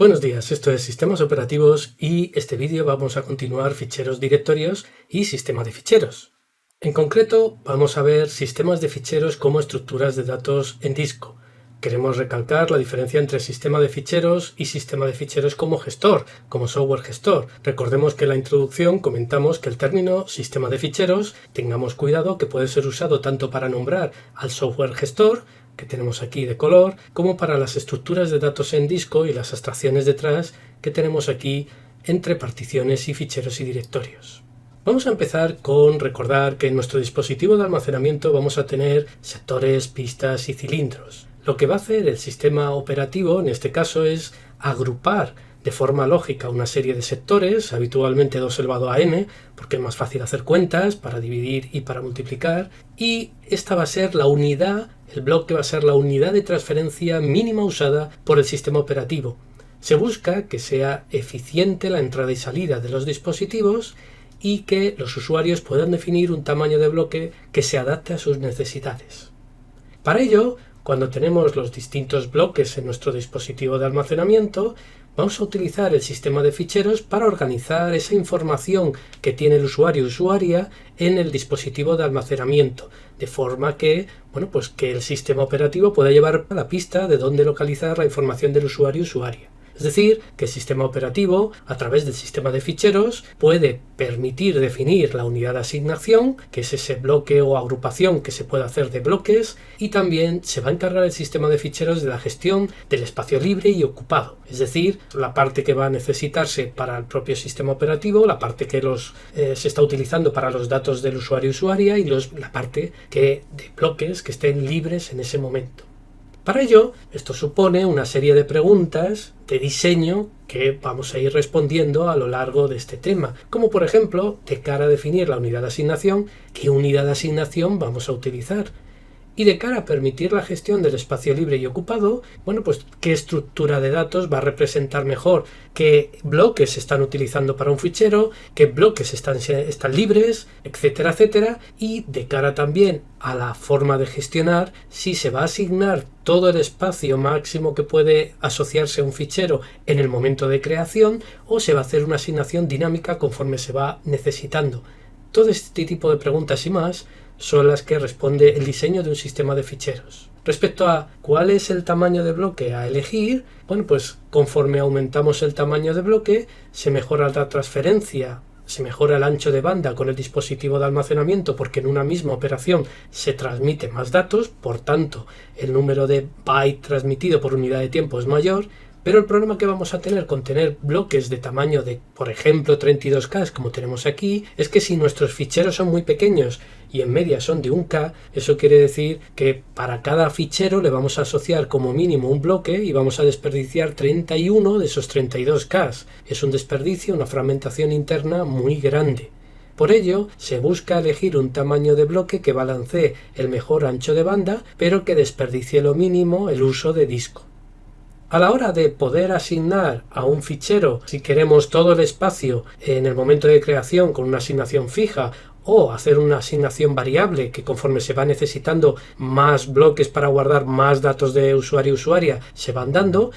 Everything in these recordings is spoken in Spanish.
Buenos días, esto es Sistemas Operativos y este vídeo vamos a continuar ficheros directorios y sistema de ficheros. En concreto vamos a ver sistemas de ficheros como estructuras de datos en disco. Queremos recalcar la diferencia entre sistema de ficheros y sistema de ficheros como gestor, como software gestor. Recordemos que en la introducción comentamos que el término sistema de ficheros, tengamos cuidado que puede ser usado tanto para nombrar al software gestor, que tenemos aquí de color, como para las estructuras de datos en disco y las abstracciones detrás que tenemos aquí entre particiones y ficheros y directorios. Vamos a empezar con recordar que en nuestro dispositivo de almacenamiento vamos a tener sectores, pistas y cilindros. Lo que va a hacer el sistema operativo en este caso es agrupar de forma lógica una serie de sectores, habitualmente 2 elevado a n, porque es más fácil hacer cuentas para dividir y para multiplicar, y esta va a ser la unidad, el bloque va a ser la unidad de transferencia mínima usada por el sistema operativo. Se busca que sea eficiente la entrada y salida de los dispositivos y que los usuarios puedan definir un tamaño de bloque que se adapte a sus necesidades. Para ello, cuando tenemos los distintos bloques en nuestro dispositivo de almacenamiento, vamos a utilizar el sistema de ficheros para organizar esa información que tiene el usuario o usuaria en el dispositivo de almacenamiento, de forma que, que el sistema operativo pueda llevar a la pista de dónde localizar la información del usuario o usuaria. Es decir, que el sistema operativo, a través del sistema de ficheros, puede permitir definir la unidad de asignación, que es ese bloque o agrupación que se puede hacer de bloques, y también se va a encargar el sistema de ficheros de la gestión del espacio libre y ocupado. Es decir, la parte que va a necesitarse para el propio sistema operativo, la parte que se está utilizando para los datos del usuario o usuaria y la parte de bloques que estén libres en ese momento. Para ello, esto supone una serie de preguntas de diseño que vamos a ir respondiendo a lo largo de este tema, como por ejemplo, de cara a definir la unidad de asignación, ¿qué unidad de asignación vamos a utilizar? Y de cara a permitir la gestión del espacio libre y ocupado, ¿qué estructura de datos va a representar mejor? ¿Qué bloques se están utilizando para un fichero? ¿Qué bloques están libres? Etcétera, etcétera. Y de cara también a la forma de gestionar, si se va a asignar todo el espacio máximo que puede asociarse a un fichero en el momento de creación o se va a hacer una asignación dinámica conforme se va necesitando. Todo este tipo de preguntas y más son las que responde el diseño de un sistema de ficheros. Respecto a cuál es el tamaño de bloque a elegir, conforme aumentamos el tamaño de bloque, se mejora la transferencia, se mejora el ancho de banda con el dispositivo de almacenamiento porque en una misma operación se transmite más datos, por tanto el número de bytes transmitido por unidad de tiempo es mayor. Pero el problema que vamos a tener con tener bloques de tamaño de, por ejemplo, 32K, como tenemos aquí, es que si nuestros ficheros son muy pequeños y en media son de 1K, eso quiere decir que para cada fichero le vamos a asociar como mínimo un bloque y vamos a desperdiciar 31 de esos 32K. Es un desperdicio, una fragmentación interna muy grande. Por ello, se busca elegir un tamaño de bloque que balancee el mejor ancho de banda, pero que desperdicie lo mínimo el uso de disco. A la hora de poder asignar a un fichero, si queremos todo el espacio en el momento de creación con una asignación fija o hacer una asignación variable que conforme se va necesitando más bloques para guardar más datos de usuario y usuaria se van dando,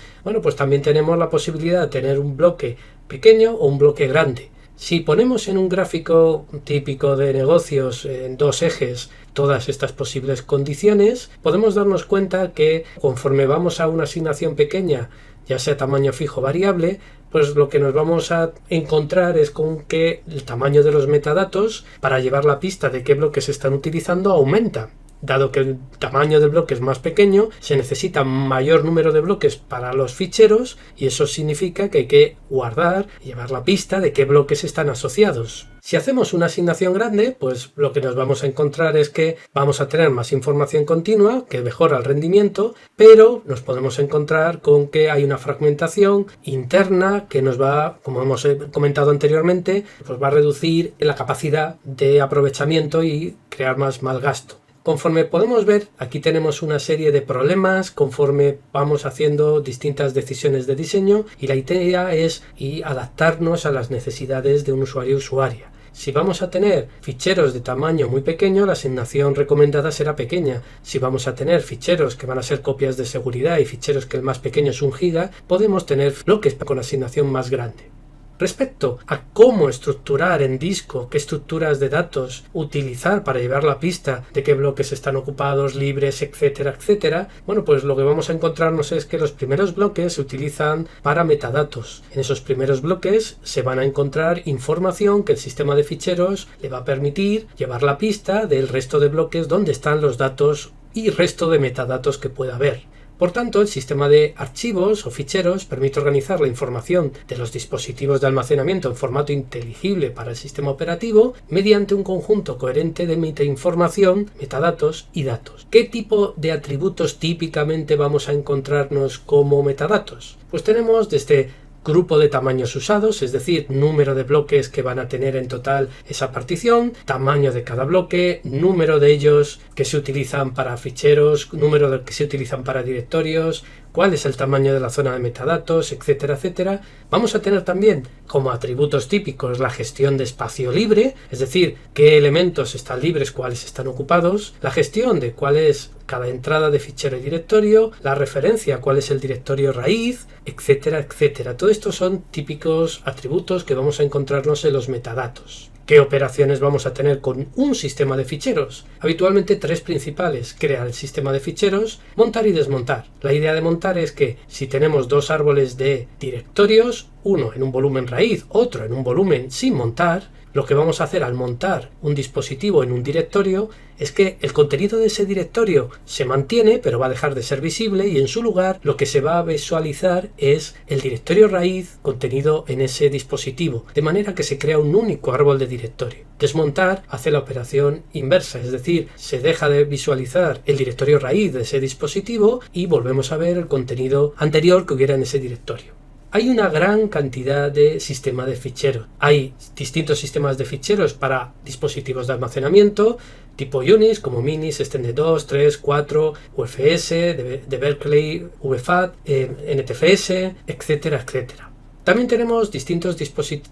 también tenemos la posibilidad de tener un bloque pequeño o un bloque grande. Si ponemos en un gráfico típico de negocios en 2 ejes todas estas posibles condiciones, podemos darnos cuenta que conforme vamos a una asignación pequeña, ya sea tamaño fijo o variable, pues lo que nos vamos a encontrar es con que el tamaño de los metadatos para llevar la pista de qué bloques se están utilizando aumenta. Dado que el tamaño del bloque es más pequeño, se necesita mayor número de bloques para los ficheros y eso significa que hay que guardar y llevar la pista de qué bloques están asociados. Si hacemos una asignación grande, pues lo que nos vamos a encontrar es que vamos a tener más información continua que mejora el rendimiento, pero nos podemos encontrar con que hay una fragmentación interna que nos va, como hemos comentado anteriormente, pues va a reducir la capacidad de aprovechamiento y crear más mal gasto. Conforme podemos ver, aquí tenemos una serie de problemas conforme vamos haciendo distintas decisiones de diseño y la idea es adaptarnos a las necesidades de un usuario o usuaria. Si vamos a tener ficheros de tamaño muy pequeño, la asignación recomendada será pequeña. Si vamos a tener ficheros que van a ser copias de seguridad y ficheros que el más pequeño es 1 GB, podemos tener bloques con asignación más grande. Respecto a cómo estructurar en disco, qué estructuras de datos utilizar para llevar la pista de qué bloques están ocupados, libres, etcétera, etcétera, bueno, pues lo que vamos a encontrarnos es que los primeros bloques se utilizan para metadatos. En esos primeros bloques se van a encontrar información que el sistema de ficheros le va a permitir llevar la pista del resto de bloques donde están los datos y resto de metadatos que pueda haber. Por tanto, el sistema de archivos o ficheros permite organizar la información de los dispositivos de almacenamiento en formato inteligible para el sistema operativo mediante un conjunto coherente de metainformación, metadatos y datos. ¿Qué tipo de atributos típicamente vamos a encontrarnos como metadatos? Pues tenemos desde grupo de tamaños usados, es decir, número de bloques que van a tener en total esa partición, tamaño de cada bloque, número de ellos que se utilizan para ficheros, número de que se utilizan para directorios, cuál es el tamaño de la zona de metadatos, etcétera, etcétera. Vamos a tener también como atributos típicos la gestión de espacio libre, es decir, qué elementos están libres, cuáles están ocupados, la gestión de cuál es cada entrada de fichero y directorio, la referencia a cuál es el directorio raíz, etcétera, etcétera. Todo esto son típicos atributos que vamos a encontrarnos en los metadatos. ¿Qué operaciones vamos a tener con un sistema de ficheros? Habitualmente 3 principales: crear el sistema de ficheros, montar y desmontar. La idea de montar es que si tenemos 2 árboles de directorios, uno en un volumen raíz, otro en un volumen sin montar, lo que vamos a hacer al montar un dispositivo en un directorio es que el contenido de ese directorio se mantiene, pero va a dejar de ser visible, y en su lugar lo que se va a visualizar es el directorio raíz contenido en ese dispositivo, de manera que se crea un único árbol de directorio. Desmontar hace la operación inversa, es decir, se deja de visualizar el directorio raíz de ese dispositivo y volvemos a ver el contenido anterior que hubiera en ese directorio. Hay una gran cantidad de sistemas de ficheros. Hay distintos sistemas de ficheros para dispositivos de almacenamiento, tipo Unix, como Minis, Extended 2, 3, 4, UFS, de Berkeley, VFAT, NTFS, etcétera, etcétera. También tenemos distintos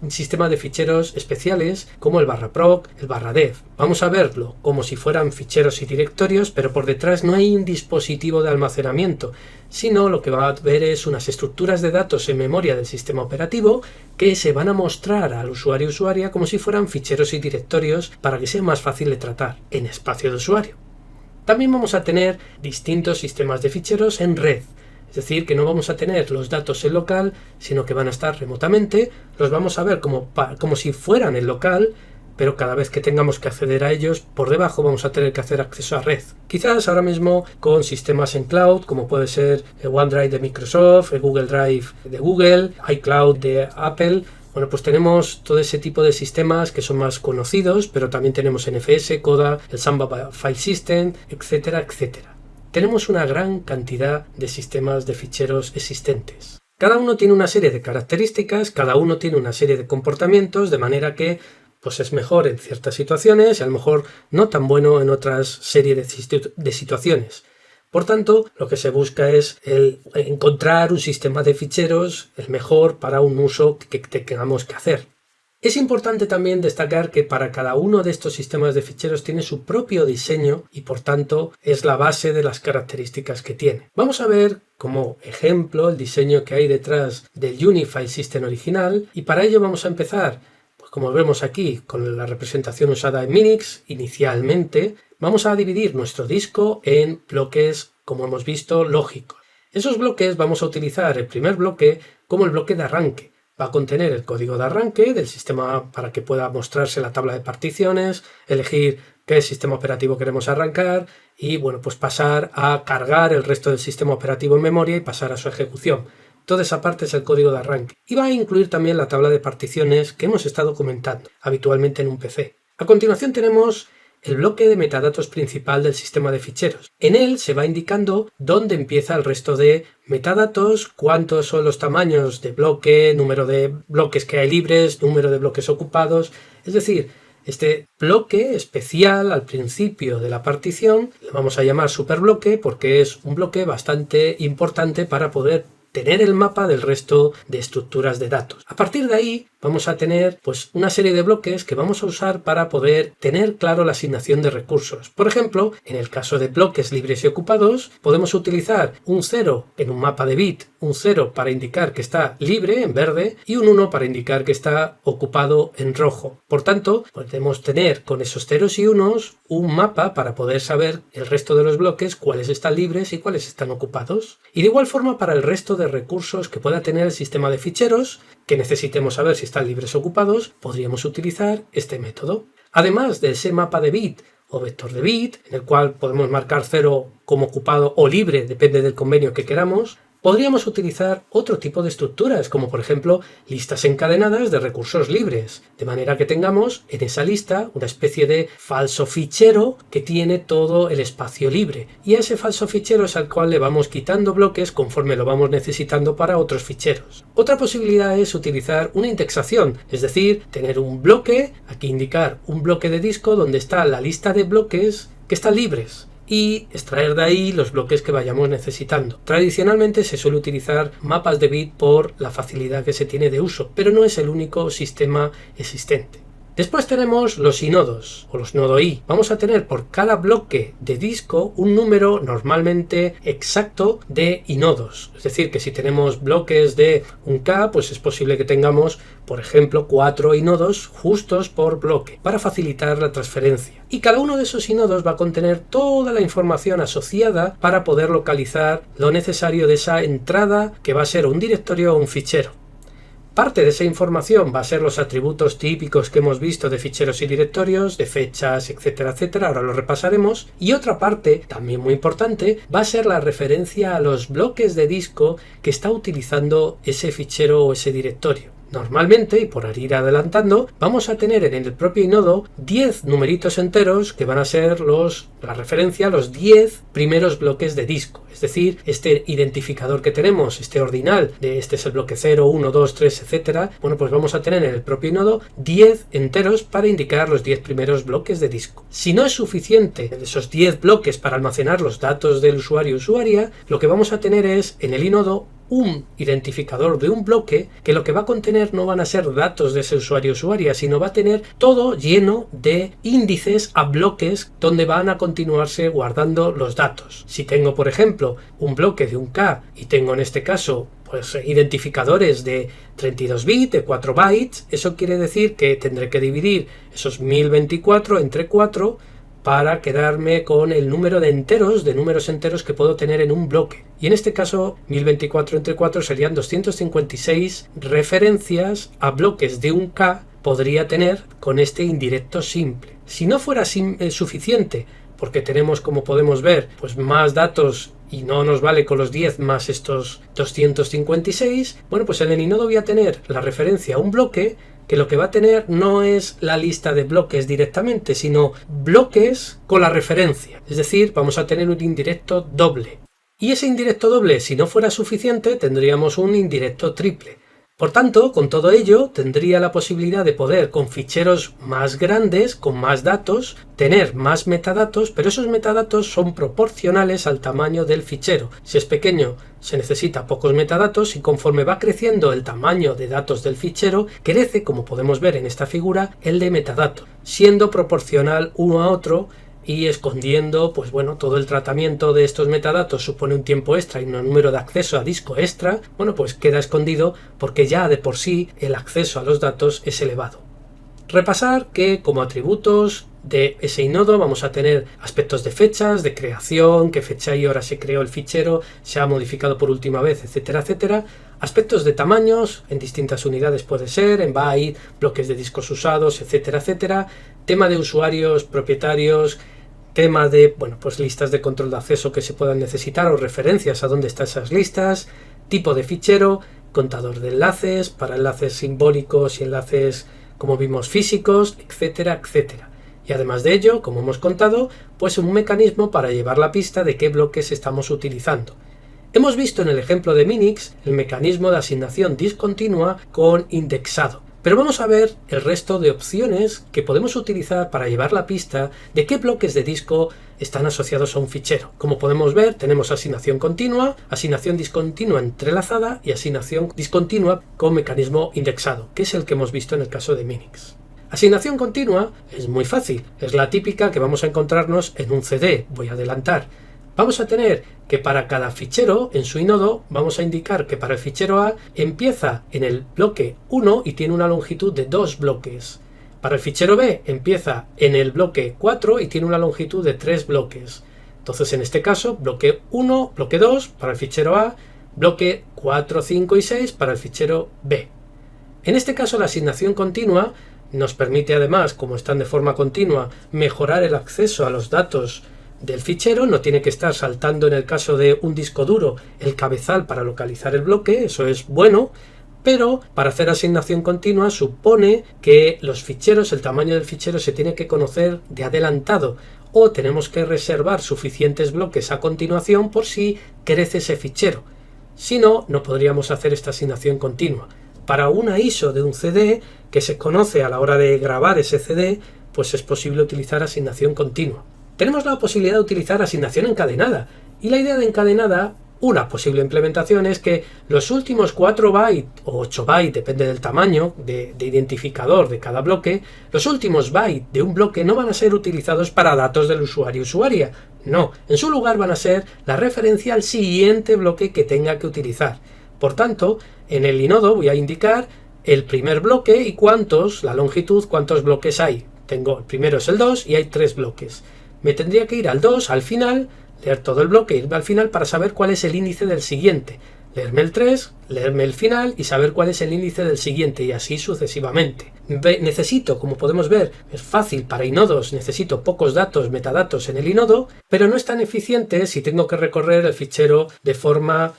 sistemas de ficheros especiales como el /proc, el /dev. Vamos a verlo como si fueran ficheros y directorios, pero por detrás no hay un dispositivo de almacenamiento, sino lo que va a ver es unas estructuras de datos en memoria del sistema operativo que se van a mostrar al usuario o usuaria como si fueran ficheros y directorios para que sea más fácil de tratar en espacio de usuario. También vamos a tener distintos sistemas de ficheros en red. Es decir, que no vamos a tener los datos en local, sino que van a estar remotamente, los vamos a ver como si fueran en local, pero cada vez que tengamos que acceder a ellos, por debajo vamos a tener que hacer acceso a red. Quizás ahora mismo con sistemas en cloud, como puede ser el OneDrive de Microsoft, el Google Drive de Google, iCloud de Apple. Bueno, pues tenemos todo ese tipo de sistemas que son más conocidos, pero también tenemos NFS, CODA, el Samba File System, etcétera, etcétera. Tenemos una gran cantidad de sistemas de ficheros existentes. Cada uno tiene una serie de características, cada uno tiene una serie de comportamientos, de manera que pues es mejor en ciertas situaciones y a lo mejor no tan bueno en otras series de situaciones. Por tanto, lo que se busca es encontrar un sistema de ficheros el mejor para un uso que tengamos que hacer. Es importante también destacar que para cada uno de estos sistemas de ficheros tiene su propio diseño y por tanto es la base de las características que tiene. Vamos a ver como ejemplo el diseño que hay detrás del Unify System original y para ello vamos a empezar, pues como vemos aquí, con la representación usada en Minix inicialmente. Vamos a dividir nuestro disco en bloques, como hemos visto, lógicos. Esos bloques vamos a utilizar el primer bloque como el bloque de arranque. Va a contener el código de arranque del sistema para que pueda mostrarse la tabla de particiones, elegir qué sistema operativo queremos arrancar y bueno, pues pasar a cargar el resto del sistema operativo en memoria y pasar a su ejecución. Toda esa parte es el código de arranque. Y va a incluir también la tabla de particiones que hemos estado comentando habitualmente en un PC. A continuación tenemos el bloque de metadatos principal del sistema de ficheros. En él se va indicando dónde empieza el resto de metadatos, cuántos son los tamaños de bloque, número de bloques que hay libres, número de bloques ocupados. Es decir, este bloque especial al principio de la partición le vamos a llamar superbloque porque es un bloque bastante importante para poder tener el mapa del resto de estructuras de datos. A partir de ahí vamos a tener pues una serie de bloques que vamos a usar para poder tener claro la asignación de recursos. Por ejemplo, en el caso de bloques libres y ocupados, podemos utilizar un 0 en un mapa de bit, un 0 para indicar que está libre en verde y un 1 para indicar que está ocupado en rojo. Por tanto, podemos tener con esos ceros y unos un mapa para poder saber el resto de los bloques cuáles están libres y cuáles están ocupados. Y de igual forma para el resto de recursos que pueda tener el sistema de ficheros, que necesitemos saber si están libres o ocupados, podríamos utilizar este método. Además de ese mapa de bit o vector de bit, en el cual podemos marcar 0 como ocupado o libre, depende del convenio que queramos, podríamos utilizar otro tipo de estructuras, como por ejemplo listas encadenadas de recursos libres, de manera que tengamos en esa lista una especie de falso fichero que tiene todo el espacio libre, y a ese falso fichero es al cual le vamos quitando bloques conforme lo vamos necesitando para otros ficheros. Otra posibilidad es utilizar una indexación, es decir, tener un bloque, aquí indicar un bloque de disco donde está la lista de bloques que están libres, y extraer de ahí los bloques que vayamos necesitando. Tradicionalmente se suele utilizar mapas de bit por la facilidad que se tiene de uso, pero no es el único sistema existente. Después tenemos los inodos o los nodo i. Vamos a tener por cada bloque de disco un número normalmente exacto de inodos. Es decir, que si tenemos bloques de un K, pues es posible que tengamos, por ejemplo, 4 inodos justos por bloque para facilitar la transferencia. Y cada uno de esos inodos va a contener toda la información asociada para poder localizar lo necesario de esa entrada que va a ser un directorio o un fichero. Parte de esa información va a ser los atributos típicos que hemos visto de ficheros y directorios, de fechas, etcétera, etcétera, ahora lo repasaremos. Y otra parte, también muy importante, va a ser la referencia a los bloques de disco que está utilizando ese fichero o ese directorio. Normalmente, y por ir adelantando, vamos a tener en el propio inodo 10 numeritos enteros que van a ser la referencia a los 10 primeros bloques de disco. Es decir, este identificador que tenemos, este ordinal, de este es el bloque 0, 1, 2, 3, etcétera, bueno, pues vamos a tener en el propio inodo 10 enteros para indicar los 10 primeros bloques de disco. Si no es suficiente esos 10 bloques para almacenar los datos del usuario o usuaria, lo que vamos a tener es en el inodo un identificador de un bloque que lo que va a contener no van a ser datos de ese usuario o usuaria, sino va a tener todo lleno de índices a bloques donde van a continuarse guardando los datos. Si tengo, por ejemplo, un bloque de un K y tengo en este caso pues identificadores de 32 bits, de 4 bytes, eso quiere decir que tendré que dividir esos 1024 entre 4 para quedarme con el número de números enteros que puedo tener en un bloque. Y en este caso, 1024 entre 4 serían 256 referencias a bloques de un K podría tener con este indirecto simple. Si no fuera suficiente, porque tenemos, como podemos ver, pues más datos y no nos vale con los 10 más estos 256, bueno, pues en el inodo voy a tener la referencia a un bloque que lo que va a tener no es la lista de bloques directamente, sino bloques con la referencia. Es decir, vamos a tener un indirecto doble. Y ese indirecto doble, si no fuera suficiente, tendríamos un indirecto triple. Por tanto, con todo ello, tendría la posibilidad de poder, con ficheros más grandes, con más datos, tener más metadatos, pero esos metadatos son proporcionales al tamaño del fichero. Si es pequeño, se necesita pocos metadatos y conforme va creciendo el tamaño de datos del fichero, crece, como podemos ver en esta figura, el de metadatos, siendo proporcional uno a otro y escondiendo, pues bueno, todo el tratamiento de estos metadatos supone un tiempo extra y un número de acceso a disco extra, bueno, pues queda escondido porque ya de por sí el acceso a los datos es elevado. Repasar que como atributos de ese inodo vamos a tener aspectos de fechas, de creación, qué fecha y hora se creó el fichero, se ha modificado por última vez, etcétera, etcétera. Aspectos de tamaños, en distintas unidades puede ser, en byte, bloques de discos usados, etcétera, etcétera. Tema de usuarios, propietarios, tema de, bueno, pues listas de control de acceso que se puedan necesitar o referencias a dónde están esas listas, tipo de fichero, contador de enlaces, para enlaces simbólicos y enlaces, como vimos, físicos, etcétera, etcétera. Y además de ello, como hemos contado, pues un mecanismo para llevar la pista de qué bloques estamos utilizando. Hemos visto en el ejemplo de Minix el mecanismo de asignación discontinua con indexado. Pero vamos a ver el resto de opciones que podemos utilizar para llevar la pista de qué bloques de disco están asociados a un fichero. Como podemos ver, tenemos asignación continua, asignación discontinua entrelazada y asignación discontinua con mecanismo indexado, que es el que hemos visto en el caso de Minix. Asignación continua es muy fácil, es la típica que vamos a encontrarnos en un CD. Voy a adelantar. Vamos a tener que para cada fichero en su inodo vamos a indicar que para el fichero A empieza en el bloque 1 y tiene una longitud de 2 bloques. Para el fichero B empieza en el bloque 4 y tiene una longitud de 3 bloques. Entonces en este caso bloque 1, bloque 2 para el fichero A, bloque 4, 5 y 6 para el fichero B. En este caso la asignación continua nos permite además, como están de forma continua, mejorar el acceso a los datos del fichero. No tiene que estar saltando, en el caso de un disco duro, el cabezal para localizar el bloque, eso es bueno, pero para hacer asignación continua supone que los ficheros, el tamaño del fichero se tiene que conocer de adelantado, o tenemos que reservar suficientes bloques a continuación por si crece ese fichero. Si no, no podríamos hacer esta asignación continua. Para una ISO de un CD que se conoce a la hora de grabar ese CD, pues es posible utilizar asignación continua. Tenemos la posibilidad de utilizar asignación encadenada, y la idea de encadenada, una posible implementación, es que los últimos 4 bytes o 8 bytes, depende del tamaño de identificador de cada bloque, los últimos bytes de un bloque no van a ser utilizados para datos del usuario o usuaria. No, en su lugar van a ser la referencia al siguiente bloque que tenga que utilizar. Por tanto, en el inodo voy a indicar el primer bloque y la longitud, cuántos bloques hay. El primero es el 2 y hay 3 bloques. Me tendría que ir al 2, al final, leer todo el bloque, irme al final para saber cuál es el índice del siguiente. Leerme el 3, leerme el final y saber cuál es el índice del siguiente, y así sucesivamente. Necesito, como podemos ver, es fácil para inodos, necesito pocos datos, metadatos en el inodo, pero no es tan eficiente si tengo que recorrer el fichero de forma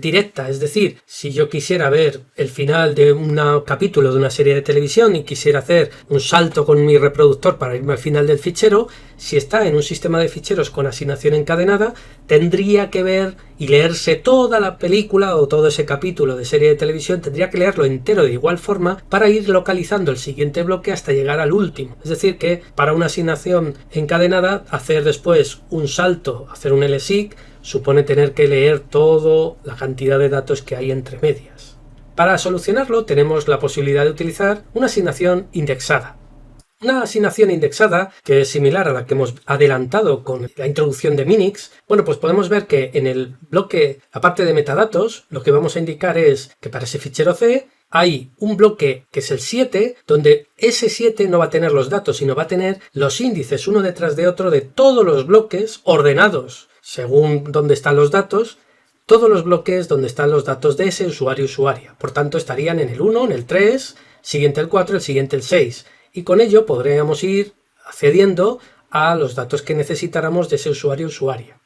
directa. Es decir, si yo quisiera ver el final de un capítulo de una serie de televisión y quisiera hacer un salto con mi reproductor para irme al final del fichero, si está en un sistema de ficheros con asignación encadenada, tendría que ver y leerse toda la película o todo ese capítulo de serie de televisión, tendría que leerlo entero de igual forma para ir localizando el siguiente bloque hasta llegar al último. Es decir, que para una asignación encadenada, hacer después un salto, hacer un LSIC, supone tener que leer toda la cantidad de datos que hay entre medias. Para solucionarlo tenemos la posibilidad de utilizar una asignación indexada. Una asignación indexada, que es similar a la que hemos adelantado con la introducción de Minix, pues podemos ver que en el bloque, la parte de metadatos, lo que vamos a indicar es que para ese fichero C hay un bloque que es el 7, donde ese 7 no va a tener los datos, sino va a tener los índices uno detrás de otro de todos los bloques ordenados según dónde están los datos, todos los bloques donde están los datos de ese usuario o usuaria. Por tanto, estarían en el 1, en el 3, siguiente el 4, el siguiente el 6. Y con ello podríamos ir accediendo a los datos que necesitáramos de ese usuario o usuaria.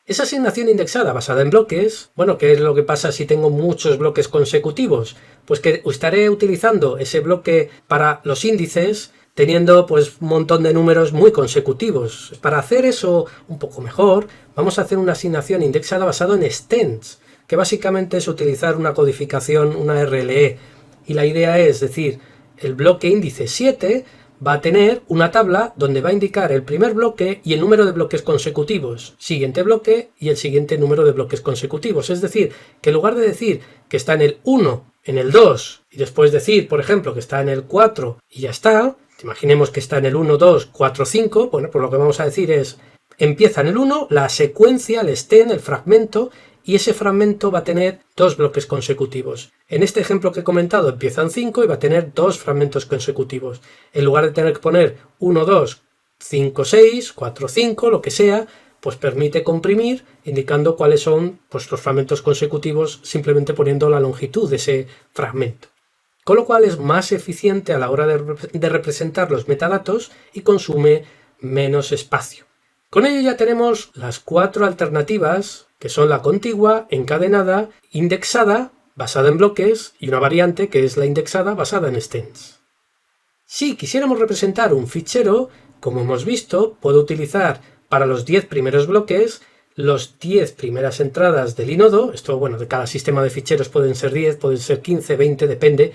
Esa asignación indexada basada en bloques, ¿qué es lo que pasa si tengo muchos bloques consecutivos? Pues que estaré utilizando ese bloque para los índices teniendo un montón de números muy consecutivos. Para hacer eso un poco mejor, vamos a hacer una asignación indexada basada en extends, que básicamente es utilizar una codificación, una RLE. Y la idea es decir, el bloque índice 7 va a tener una tabla donde va a indicar el primer bloque y el número de bloques consecutivos, siguiente bloque y el siguiente número de bloques consecutivos. Es decir, que en lugar de decir que está en el 1, en el 2 y después decir, por ejemplo, que está en el 4 y ya está, imaginemos que está en el 1, 2, 4, 5, pues lo que vamos a decir es, empieza en el 1, la secuencia, el extend, el fragmento, y ese fragmento va a tener 2 bloques consecutivos. En este ejemplo que he comentado empieza en 5 y va a tener 2 fragmentos consecutivos. En lugar de tener que poner 1, 2, 5, 6, 4, 5, lo que sea, pues permite comprimir indicando cuáles son los fragmentos consecutivos simplemente poniendo la longitud de ese fragmento. Con lo cual es más eficiente a la hora de representar los metadatos y consume menos espacio. Con ello ya tenemos las 4 alternativas, que son la contigua, encadenada, indexada, basada en bloques, y una variante que es la indexada basada en extends. Si quisiéramos representar un fichero, como hemos visto, puedo utilizar para los 10 primeros bloques los 10 primeras entradas del inodo. Esto, bueno, de cada sistema de ficheros pueden ser 10, pueden ser 15, 20, depende.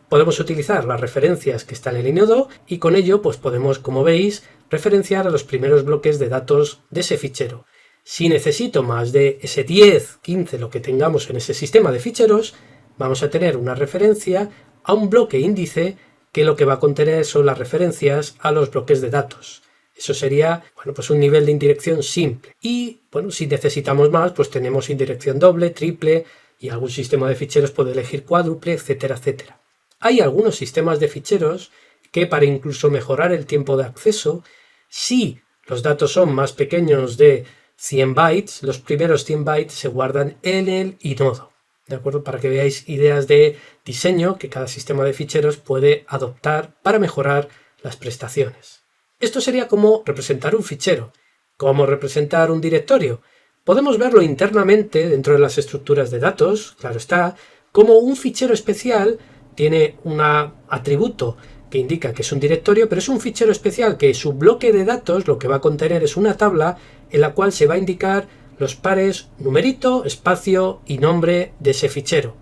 Podemos utilizar las referencias que están en el inodo y con ello pues podemos, como veis, referenciar a los primeros bloques de datos de ese fichero. Si necesito más de ese 10, 15, lo que tengamos en ese sistema de ficheros, vamos a tener una referencia a un bloque índice que lo que va a contener son las referencias a los bloques de datos. Eso sería, bueno, pues un nivel de indirección simple. Y, bueno, si necesitamos más, pues tenemos indirección doble, triple, y algún sistema de ficheros puede elegir cuádruple, etcétera, etcétera. Hay algunos sistemas de ficheros que, para incluso mejorar el tiempo de acceso, si los datos son más pequeños de 100 bytes, los primeros 100 bytes se guardan en el inodo. ¿De acuerdo? Para que veáis ideas de diseño que cada sistema de ficheros puede adoptar para mejorar las prestaciones. Esto sería como representar un fichero. ¿Cómo representar un directorio? Podemos verlo internamente dentro de las estructuras de datos, claro está, como un fichero especial tiene un atributo que indica que es un directorio, pero es un fichero especial que su bloque de datos lo que va a contener es una tabla en la cual se va a indicar los pares numerito, espacio y nombre de ese fichero.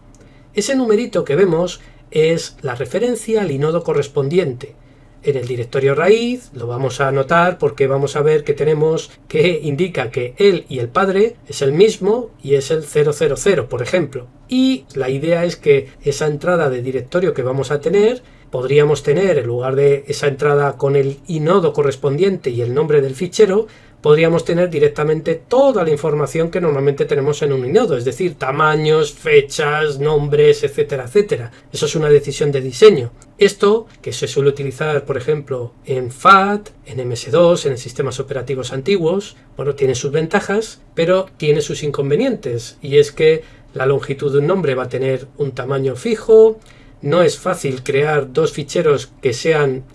Ese numerito que vemos es la referencia al inodo correspondiente. En el directorio raíz lo vamos a anotar porque vamos a ver que tenemos que indica que él y el padre es el mismo y es el 000, por ejemplo. Y la idea es que esa entrada de directorio que vamos a tener, podríamos tener en lugar de esa entrada con el inodo correspondiente y el nombre del fichero, podríamos tener directamente toda la información que normalmente tenemos en un inodo, es decir, tamaños, fechas, nombres, etcétera, etcétera. Eso es una decisión de diseño. Esto, que se suele utilizar, por ejemplo, en FAT, en MS2, en sistemas operativos antiguos, bueno, tiene sus ventajas, pero tiene sus inconvenientes, y es que la longitud de un nombre va a tener un tamaño fijo, no es fácil crear dos ficheros que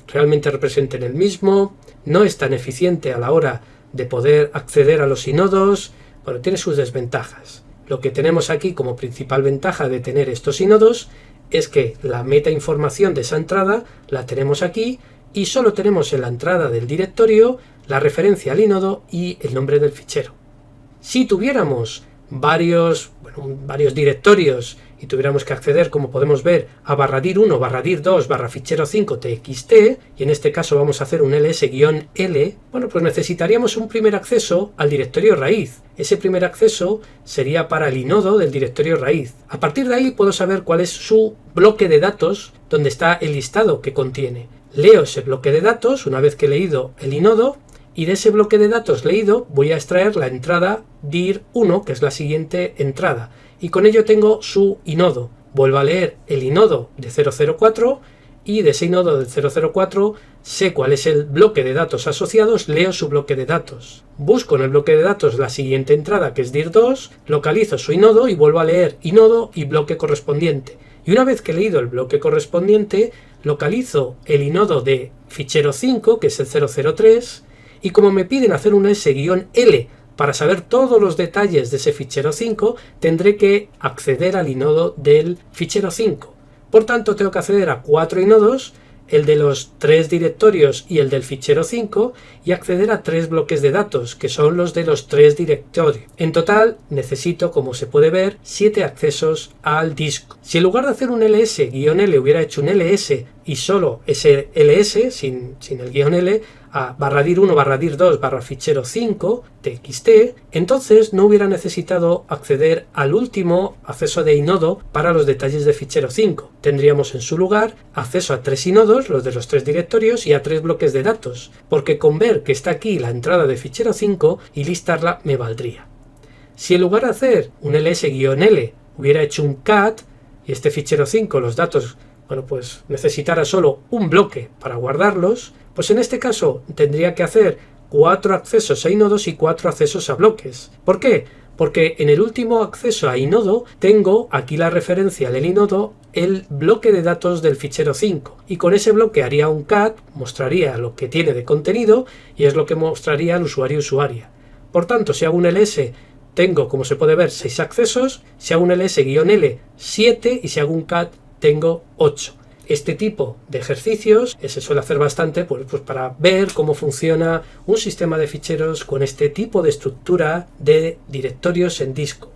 realmente representen el mismo, no es tan eficiente a la hora de poder acceder a los inodos, bueno, tiene sus desventajas. Lo que tenemos aquí como principal ventaja de tener estos inodos es que la metainformación de esa entrada la tenemos aquí y solo tenemos en la entrada del directorio la referencia al inodo y el nombre del fichero. Si tuviéramos varios directorios y tuviéramos que acceder, como podemos ver, a /dir1, /dir2, /fichero5 txt, y en este caso vamos a hacer un ls-l, bueno, pues necesitaríamos un primer acceso al directorio raíz. Ese primer acceso sería para el inodo del directorio raíz. A partir de ahí puedo saber cuál es su bloque de datos, donde está el listado que contiene. Leo ese bloque de datos una vez que he leído el inodo, y de ese bloque de datos leído voy a extraer la entrada dir1, que es la siguiente entrada, y con ello tengo su inodo. Vuelvo a leer el inodo de 004 y de ese inodo del 004 sé cuál es el bloque de datos asociados, leo su bloque de datos. Busco en el bloque de datos la siguiente entrada, que es dir2, localizo su inodo y vuelvo a leer inodo y bloque correspondiente. Y una vez que he leído el bloque correspondiente, localizo el inodo de fichero 5, que es el 003, y como me piden hacer un s-l para saber todos los detalles de ese fichero 5, tendré que acceder al inodo del fichero 5. Por tanto, tengo que acceder a 4 inodos, el de los 3 directorios y el del fichero 5, y acceder a 3 bloques de datos, que son los de los 3 directorios. En total, necesito, como se puede ver, 7 accesos al disco. Si en lugar de hacer un ls-l hubiera hecho un ls y solo ese ls, sin el guión l, a /dir1, /dir2, /fichero5 txt, entonces no hubiera necesitado acceder al último acceso de inodo para los detalles de fichero 5. Tendríamos en su lugar acceso a 3 inodos, los de los 3 directorios, y a 3 bloques de datos, porque con ver que está aquí la entrada de fichero 5 y listarla me valdría. Si en lugar de hacer un ls-l hubiera hecho un cat y este fichero 5, los datos, bueno, pues necesitara solo un bloque para guardarlos, pues en este caso tendría que hacer 4 accesos a inodos y 4 accesos a bloques. ¿Por qué? Porque en el último acceso a inodo tengo aquí la referencia del inodo, el bloque de datos del fichero 5, y con ese bloque haría un cat, mostraría lo que tiene de contenido y es lo que mostraría al usuario usuaria. Por tanto, si hago un ls, tengo, como se puede ver, 6 accesos, si hago un ls-l, 7, y si hago un cat, tengo 8. Este tipo de ejercicios se suele hacer bastante pues para ver cómo funciona un sistema de ficheros con este tipo de estructura de directorios en disco.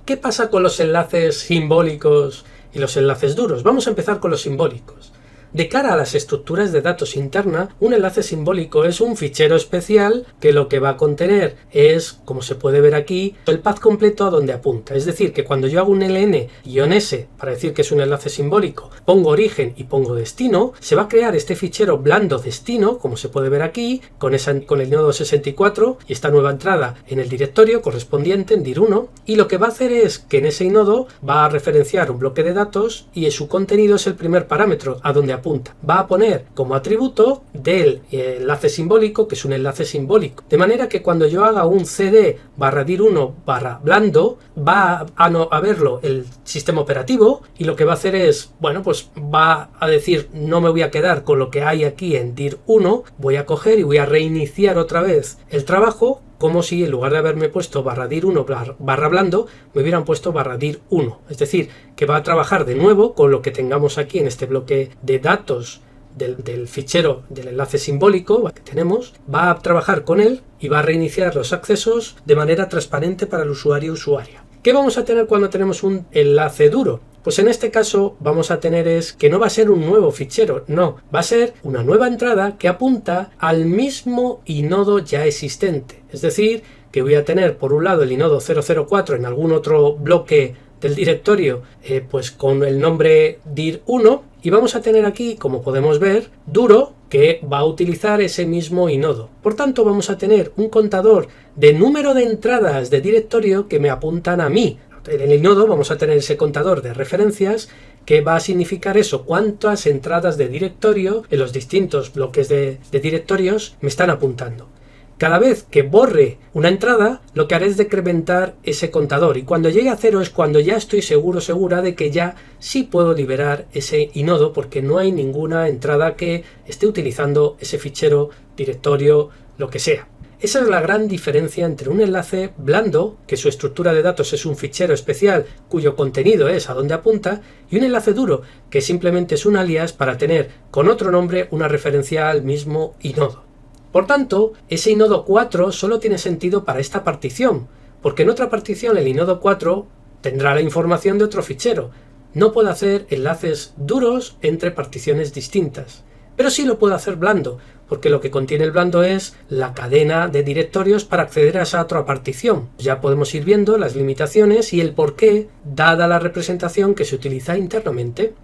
¿Qué pasa con los enlaces simbólicos y los enlaces duros? Vamos a empezar con los simbólicos. De cara a las estructuras de datos interna, un enlace simbólico es un fichero especial que lo que va a contener es, como se puede ver aquí, el path completo a donde apunta. Es decir, que cuando yo hago un ln-s para decir que es un enlace simbólico, pongo origen y pongo destino, se va a crear este fichero blando destino, como se puede ver aquí, con el nodo 64 y esta nueva entrada en el directorio correspondiente en dir1, y lo que va a hacer es que en ese nodo va a referenciar un bloque de datos y su contenido es el primer parámetro a donde apunta. Va a poner como atributo del enlace simbólico, que es un enlace simbólico. De manera que cuando yo haga un cd barra dir1 barra blando, va a verlo el sistema operativo y lo que va a hacer es, bueno, pues va a decir, no me voy a quedar con lo que hay aquí en dir1, voy a coger y voy a reiniciar otra vez el trabajo, como si en lugar de haberme puesto barra dir1 barra blando, me hubieran puesto barra dir1. Es decir, que va a trabajar de nuevo con lo que tengamos aquí en este bloque de datos del fichero del enlace simbólico que tenemos, va a trabajar con él y va a reiniciar los accesos de manera transparente para el usuario o usuaria. ¿Qué vamos a tener cuando tenemos un enlace duro? Pues en este caso vamos a tener es que no va a ser un nuevo fichero, no, va a ser una nueva entrada que apunta al mismo inodo ya existente. Es decir, que voy a tener por un lado el inodo 004 en algún otro bloque del directorio pues con el nombre dir1 y vamos a tener aquí, como podemos ver, duro que va a utilizar ese mismo inodo. Por tanto, vamos a tener un contador de número de entradas de directorio que me apuntan a mí. En el inodo vamos a tener ese contador de referencias que va a significar eso, cuántas entradas de directorio en los distintos bloques de directorios me están apuntando. Cada vez que borre una entrada, lo que haré es decrementar ese contador y cuando llegue a 0 es cuando ya estoy segura de que ya sí puedo liberar ese inodo porque no hay ninguna entrada que esté utilizando ese fichero, directorio, lo que sea. Esa es la gran diferencia entre un enlace blando, que su estructura de datos es un fichero especial cuyo contenido es a donde apunta, y un enlace duro, que simplemente es un alias para tener con otro nombre una referencia al mismo inodo. Por tanto, ese inodo 4 solo tiene sentido para esta partición, porque en otra partición el inodo 4 tendrá la información de otro fichero. No puedo hacer enlaces duros entre particiones distintas, pero sí lo puedo hacer blando, porque lo que contiene el blando es la cadena de directorios para acceder a esa otra partición. Ya podemos ir viendo las limitaciones y el porqué, dada la representación que se utiliza internamente.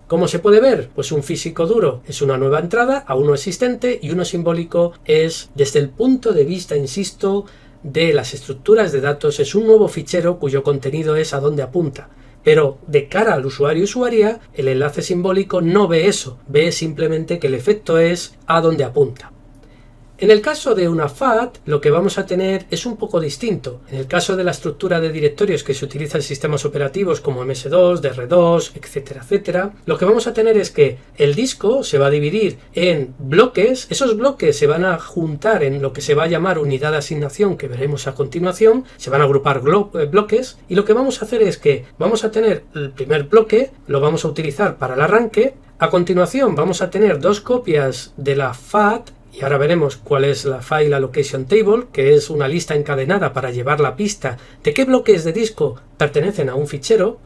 ¿Cómo se puede ver? Pues un físico duro es una nueva entrada a uno existente y uno simbólico es, desde el punto de vista, insisto, de las estructuras de datos, es un nuevo fichero cuyo contenido es a dónde apunta. Pero de cara al usuario y usuaria, el enlace simbólico no ve eso, ve simplemente que el efecto es a dónde apunta. En el caso de una FAT, lo que vamos a tener es un poco distinto. En el caso de la estructura de directorios que se utiliza en sistemas operativos como MS2, DR2, etcétera, etcétera, lo que vamos a tener es que el disco se va a dividir en bloques, esos bloques se van a juntar en lo que se va a llamar unidad de asignación, que veremos a continuación, se van a agrupar bloques, y lo que vamos a hacer es que vamos a tener el primer bloque, lo vamos a utilizar para el arranque, a continuación vamos a tener dos copias de la FAT, y ahora veremos cuál es la File Allocation Table, que es una lista encadenada para llevar la pista de qué bloques de disco pertenecen a un fichero.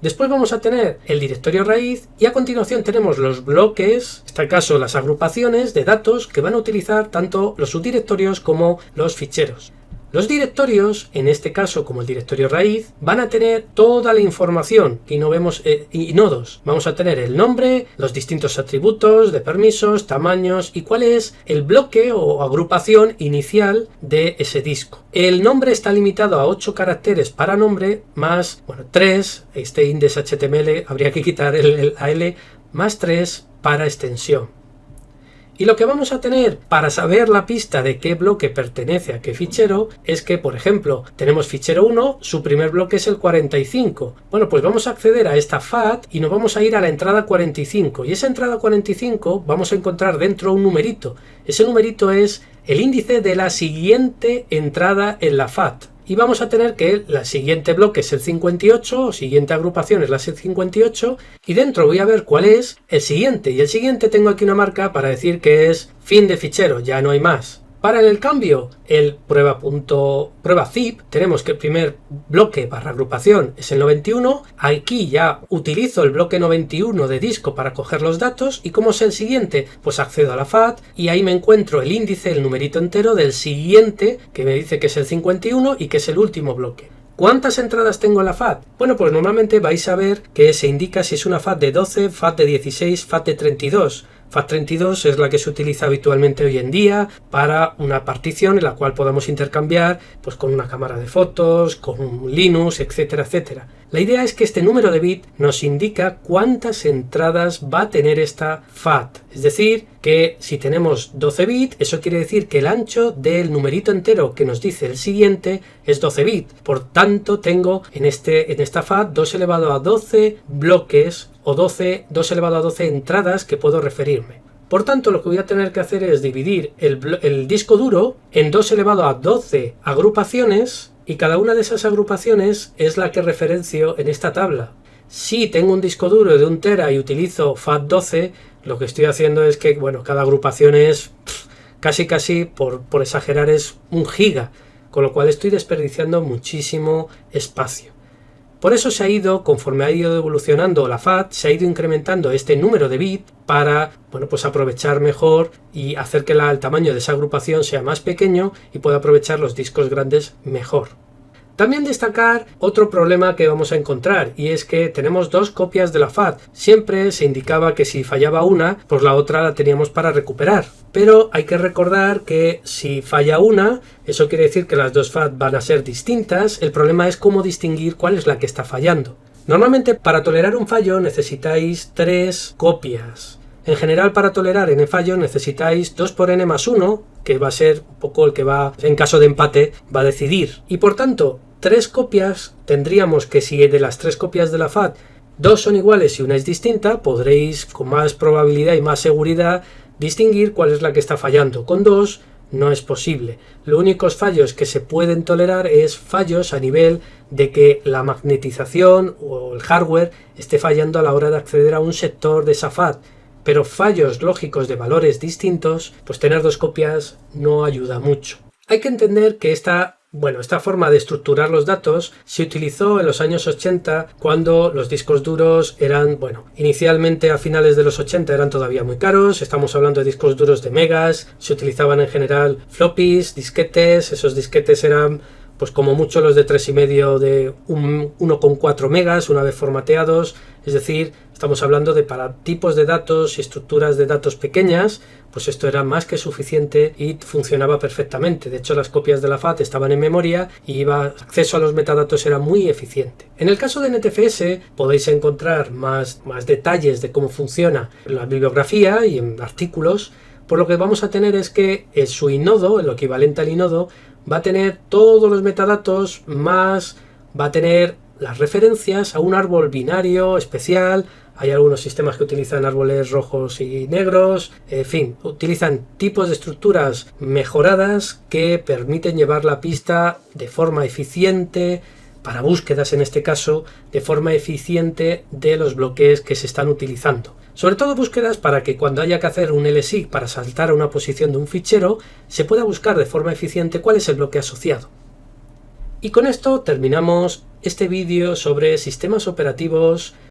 Después vamos a tener el directorio raíz y a continuación tenemos los bloques, en este caso las agrupaciones de datos que van a utilizar tanto los subdirectorios como los ficheros. Los directorios, en este caso como el directorio raíz, van a tener toda la información y no vemos nodos. Vamos a tener el nombre, los distintos atributos de permisos, tamaños y cuál es el bloque o agrupación inicial de ese disco. El nombre está limitado a 8 caracteres para nombre más 3, este index.html habría que quitar el AL, más 3 para extensión. Y lo que vamos a tener para saber la pista de qué bloque pertenece a qué fichero es que, por ejemplo, tenemos fichero 1, su primer bloque es el 45. Bueno, pues vamos a acceder a esta FAT y nos vamos a ir a la entrada 45. Y esa entrada 45 vamos a encontrar dentro un numerito. Ese numerito es el índice de la siguiente entrada en la FAT. y vamos a tener que el siguiente bloque es el 58, o siguiente agrupación es la 58, y dentro voy a ver cuál es el siguiente, y el siguiente tengo aquí una marca para decir que es fin de fichero, ya no hay más. Para el cambio, el prueba zip, tenemos que el primer bloque barra agrupación es el 91, aquí ya utilizo el bloque 91 de disco para coger los datos, y como es el siguiente, pues accedo a la FAT, y ahí me encuentro el índice, el numerito entero del siguiente, que me dice que es el 51 y que es el último bloque. ¿Cuántas entradas tengo en la FAT? Bueno, pues normalmente vais a ver que se indica si es una FAT de 12, FAT de 16, FAT de 32. FAT32 es la que se utiliza habitualmente hoy en día para una partición en la cual podamos intercambiar pues con una cámara de fotos, con un Linux, etcétera, etcétera. La idea es que este número de bit nos indica cuántas entradas va a tener esta FAT. Es decir, que si tenemos 12 bits, eso quiere decir que el ancho del numerito entero que nos dice el siguiente es 12 bits. Por tanto, tengo en esta FAT 2 elevado a 12 bloques o 2 elevado a 12 entradas que puedo referirme. Por tanto, lo que voy a tener que hacer es dividir el disco duro en 2 elevado a 12 agrupaciones, y cada una de esas agrupaciones es la que referencio en esta tabla. Si tengo un disco duro de 1 tera y utilizo FAT12, lo que estoy haciendo es que, bueno, cada agrupación es casi, por exagerar, es 1 giga, con lo cual estoy desperdiciando muchísimo espacio. Por eso se ha ido, conforme ha ido evolucionando la FAT, se ha ido incrementando este número de bits para, bueno, pues aprovechar mejor y hacer que el tamaño de esa agrupación sea más pequeño y pueda aprovechar los discos grandes mejor. También destacar otro problema que vamos a encontrar, y es que tenemos 2 copias de la FAT. Siempre se indicaba que si fallaba una, pues la otra la teníamos para recuperar. Pero hay que recordar que si falla una, eso quiere decir que las 2 FAT van a ser distintas. El problema es cómo distinguir cuál es la que está fallando. Normalmente para tolerar un fallo necesitáis 3 copias. En general, para tolerar n fallo necesitáis 2 por n más 1, que va a ser un poco el que va, en caso de empate, va a decidir. Y por tanto, 3 copias, tendríamos que si de las 3 copias de la FAT 2 son iguales y una es distinta, podréis con más probabilidad y más seguridad distinguir cuál es la que está fallando. Con 2 no es posible. Los únicos fallos que se pueden tolerar es fallos a nivel de que la magnetización o el hardware esté fallando a la hora de acceder a un sector de esa FAT. Pero fallos lógicos de valores distintos, pues tener 2 copias no ayuda mucho. Hay que entender que esta forma de estructurar los datos se utilizó en los años 80 cuando los discos duros eran, inicialmente a finales de los 80 eran todavía muy caros, estamos hablando de discos duros de megas, se utilizaban en general floppies, disquetes, esos disquetes eran pues como mucho los de 3,5 de 1,4 megas una vez formateados, es decir, estamos hablando de para tipos de datos y estructuras de datos pequeñas, pues esto era más que suficiente y funcionaba perfectamente. De hecho, las copias de la FAT estaban en memoria y el acceso a los metadatos era muy eficiente. En el caso de NTFS podéis encontrar más detalles de cómo funciona la bibliografía y en artículos, por lo que vamos a tener es que su inodo, lo equivalente al inodo, va a tener todos los metadatos más va a tener las referencias a un árbol binario especial. Hay algunos sistemas que utilizan árboles rojos y negros, en fin, utilizan tipos de estructuras mejoradas que permiten llevar la pista de forma eficiente, para búsquedas en este caso, de forma eficiente de los bloques que se están utilizando. Sobre todo búsquedas para que cuando haya que hacer un lseek para saltar a una posición de un fichero, se pueda buscar de forma eficiente cuál es el bloque asociado. Y con esto terminamos este vídeo sobre sistemas operativos